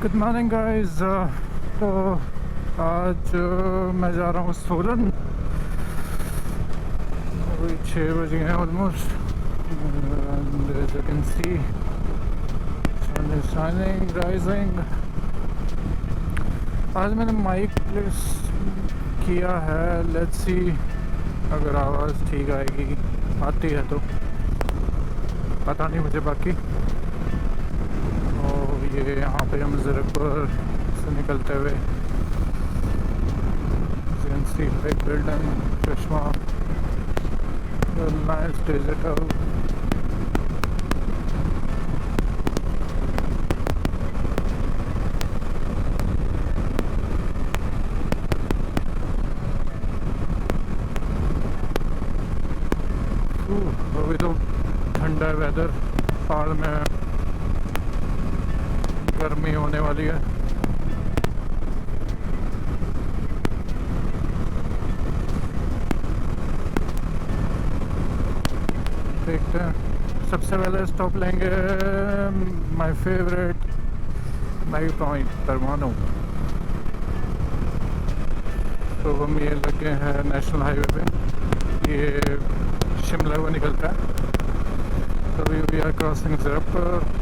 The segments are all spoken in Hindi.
Good morning guys. तो आज मैं जा रहा हूँ सोलन। अभी 6 बज गए हैं almost. As you can see sun is shining rising. आज मैंने माइक प्लेस किया है, लेट्स सी अगर आवाज़ ठीक आएगी, आती है तो पता नहीं मुझे। बाकी ये यहाँ पे हम ज़रकपुर से निकलते हुए एक बिल्डिंग चश्मा नाइस डिजिटल। अभी तो ठंडा वेदर, पहाड़ में गर्मी होने वाली है। देखते हैं, सबसे पहले स्टॉप लेंगे माय फेवरेट माई पॉइंट परमाणु। तो हम ये लगे हैं नेशनल हाईवे पे, ये शिमला को निकलता है। तो we are crossing Zirakpur.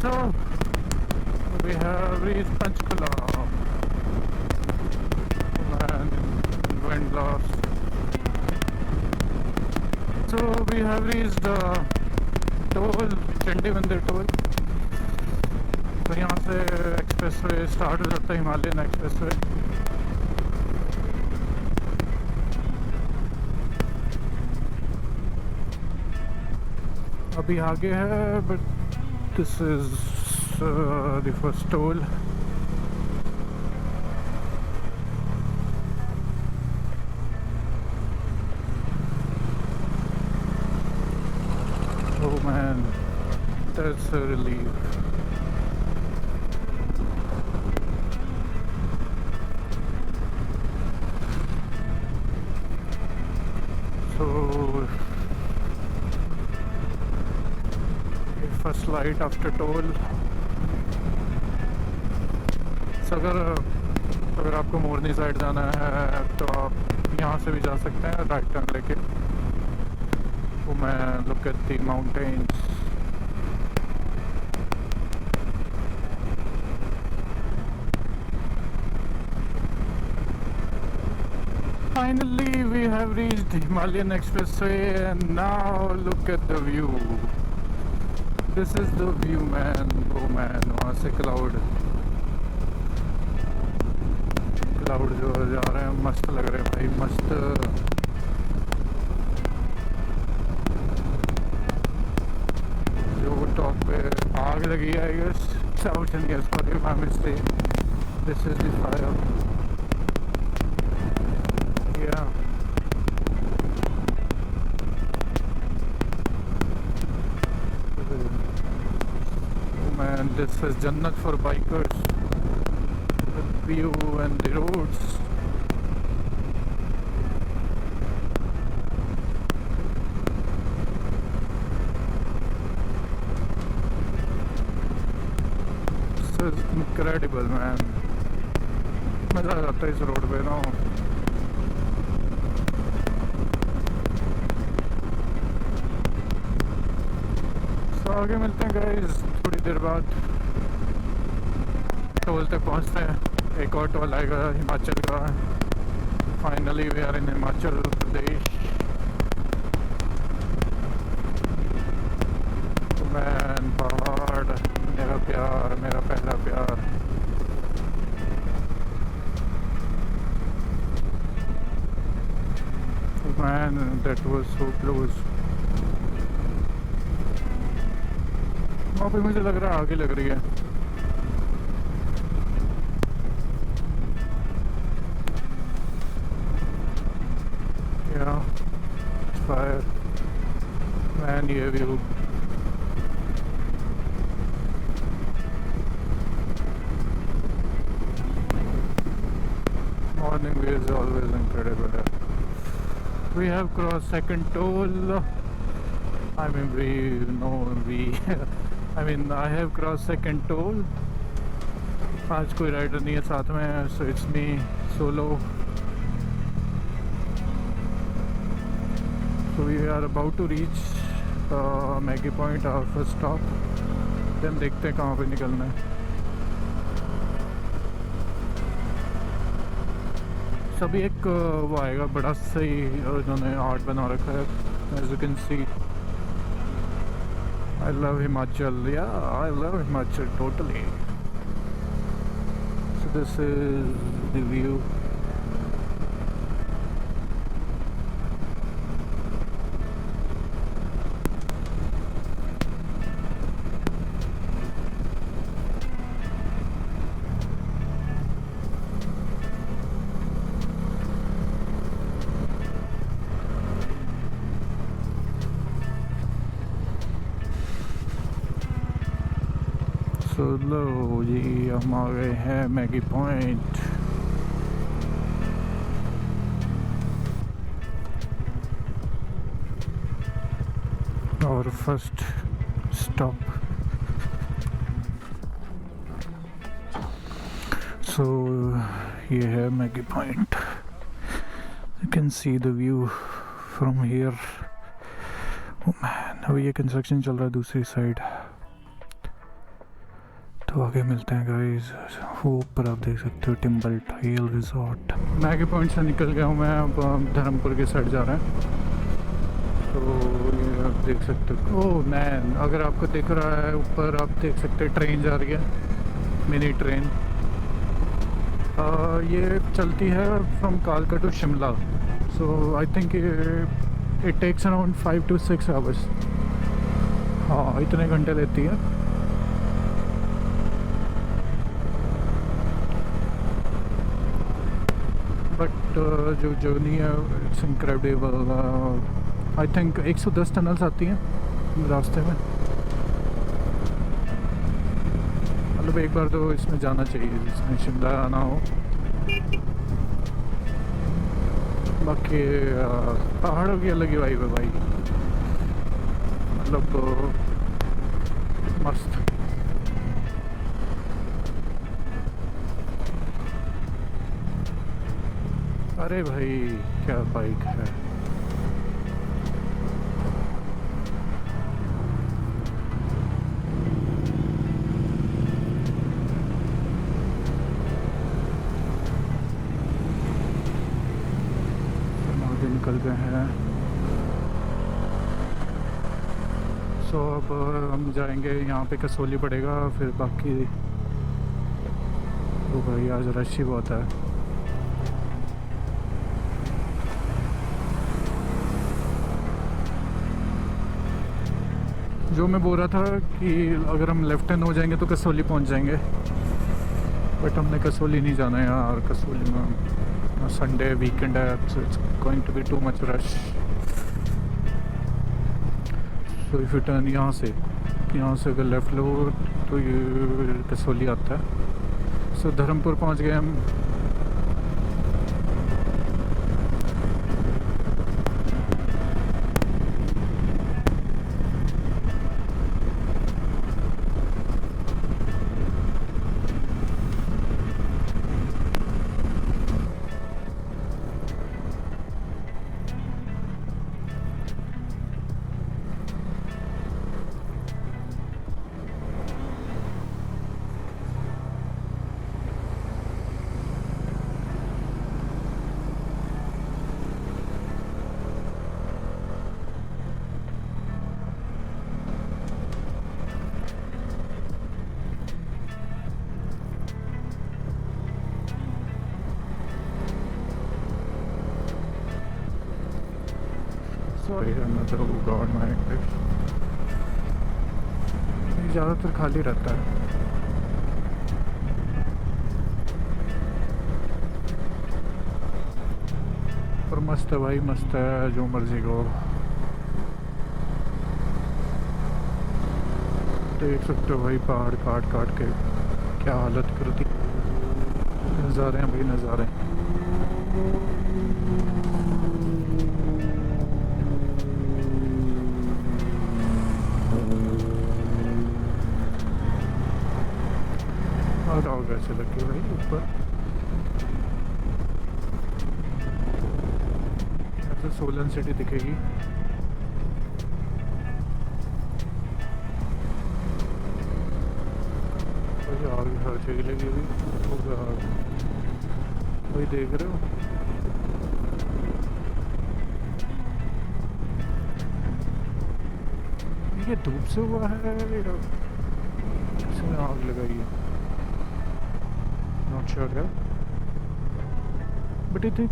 So we have reached Panchkula and wind loss. So we have reached the toll, Chandi मंदिर टोल। तो यहाँ से एक्सप्रेसवे स्टार्ट हो जाता है, हिमालयन एक्सप्रेसवे। अभी आगे है, but this is the first toll. Oh man, that's a relief. So first light after toll. So अगर आपको मोरनी साइड जाना है तो आप यहाँ से भी जा सकते हैं राइट टर्न लेके। वो मैं look at the mountains. Finally we have reached the Himalayan Expressway and now look at the view. This is the view man. Oh man, वहाँ से क्लाउड जो जा रहे हैं, मस्त लग रहे हैं भाई, मस्त। जो टॉप पे आग लगी है, I guess South India, sorry my mistake, this is the fire. या and this is Jannat for bikers, the view and the roads. This is incredible man, मज़ा आ जाता है इस रोड पे ना। तो आगे मिलते हैं गाइस थोड़ी देर बाद। टोल तक पहुंचते हैं, एक और टोल आएगा हिमाचल का। Finally we are in Himachal Pradesh. Man पहाड़, मेरा प्यार, मेरा पहला प्यार। Man that was so close. वहाँ पे मुझे लग रहा है आगे लग रही है। Yeah, fire man, ये view is always incredible. We have crossed second toll. I mean I have crossed second toll. आज कोई राइडर नहीं है साथ में, so it's me solo. So we are about to reach Maggie Point, our first stop. Then देखते हैं कहाँ पे निकलना है. सभी एक वो आएगा बड़ा सही, उन्होंने आर्ट बना रखा है. As you can see, I love Himachal. Yeah, I love Himachal totally. So this is the view. So लो जी, हम आ गए हैं मैगी पॉइंट. और फर्स्ट स्टॉप. सो ये है Maggi point. You can see the view from here. Oh man, अभी ये कंस्ट्रक्शन चल रहा है दूसरी साइड. तो आगे मिलते हैं गाइस. ऊपर आप देख सकते हो टिम्बल टाइल रिजॉर्ट. मैगी पॉइंट से निकल गया हूँ मैं. अब धर्मपुर के साइड जा रहे हैं. तो ये आप देख सकते हो. ओह मैन, अगर आपको दिख रहा है ऊपर, आप देख सकते हैं ट्रेन जा रही है, मिनी ट्रेन. ये चलती है फ्रॉम कालका to Shimla. So I think it takes around 5 to 6 hours. हाँ, इतने घंटे लेती है. बट जो जर्नी है it's incredible. I think 110 tunnels आती हैं रास्ते में. मतलब एक बार तो इसमें जाना चाहिए जिसमें शिमला आना हो. बाकी पहाड़ों की अलग ही वाइब है भाई. मतलब मस्त. अरे भाई क्या बाइक है. आगे निकल गए हैं. सो अब हम जाएंगे, यहाँ पे कसौली पड़ेगा, फिर बाकी. तो भाई आज रश ही बहुत है. जो मैं बोल रहा था कि अगर हम लेफ्ट हैंड हो जाएंगे तो कसौली पहुंच जाएंगे. बट हमने कसौली नहीं जाना है यार. कसौली में संडे वीकेंड है, so it's going to be too much rush. So if you turn यहाँ से अगर लेफ्ट लो तो ये कसौली आता है. सो धर्मपुर पहुंच गए हम. Sorry, another God my English. ये ज़्यादातर खाली रहता है. पर मस्त है भाई, मस्त है, जो मर्जी को. देख सकते हो भाई पहाड़ काट काट के क्या हालत कर दी. नज़ारे हैं भाई, नज़ारे. और आग ऐसे लगी भाई ऊपर, ऐसे सोलन सिटी दिखेगी। आग हर जगह लगी हुई होगा, वही देख रहे हो। ये धूप से हुआ है या किसने आग लगाई है, नॉट श्योर है, बट इतनी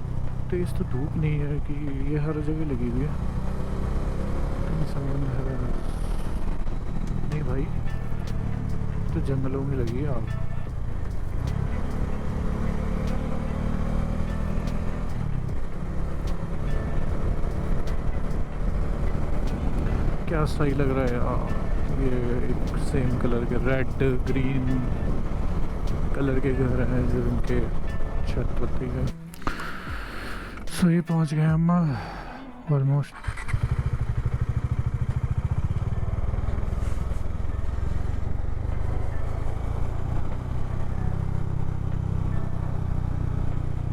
तेज तो धूप नहीं है कि ये हर जगह लगी हुई है। नहीं भाई, तो जंगलों में लगी है आग। क्या सही लग रहा है यार, ये एक सेम कलर के रेड ग्रीन कलर के घर हैं जिनके छत होती है। सो ये पहुंच गए हम ऑलमोस्ट।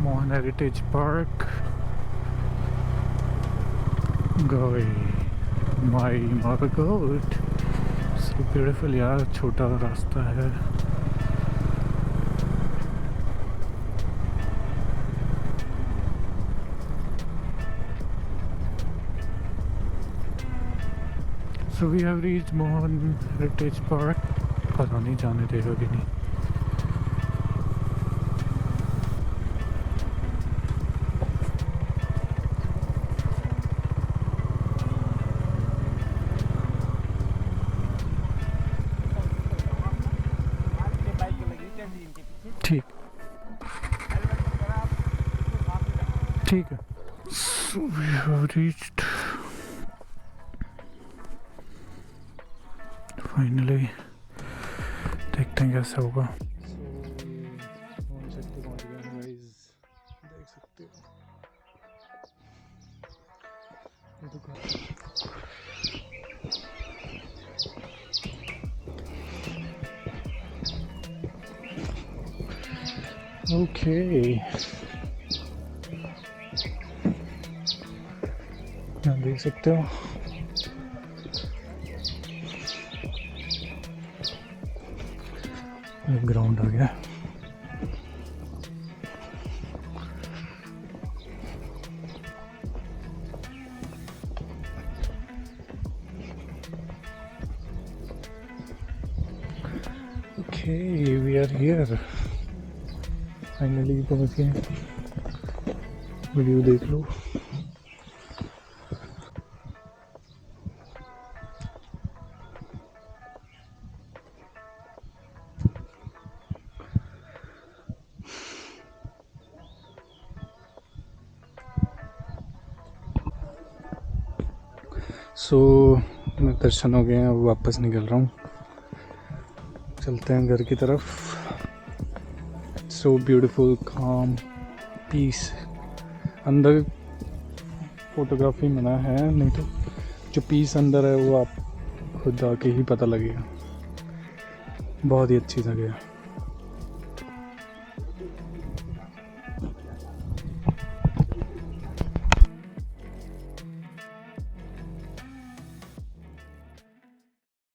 मोहन हेरिटेज पार्क गए। माय गॉड, सो ब्यूटीफुल यार, छोटा रास्ता है। So we have reached Mohan Heritage Park. पता नहीं जाने देगा कि नहीं। ठीक ठीक है। So we have reached finally, देखते हैं कैसा होगा। शक्ति पहुंच गए हैं गाइस, देख सकते हो ये दुकान। ओके, देख सकते हो ग्राउंड आ गया। Okay, we are here, finally पहुंच गए। वीडियो देख लो। सो दर्शन हो गए हैं, अब वापस निकल रहा हूँ, चलते हैं घर की तरफ। सो ब्यूटीफुल, काम, पीस। अंदर फोटोग्राफी मना है, नहीं तो जो पीस अंदर है वो आप खुद आके ही पता लगेगा। बहुत ही अच्छी जगह है।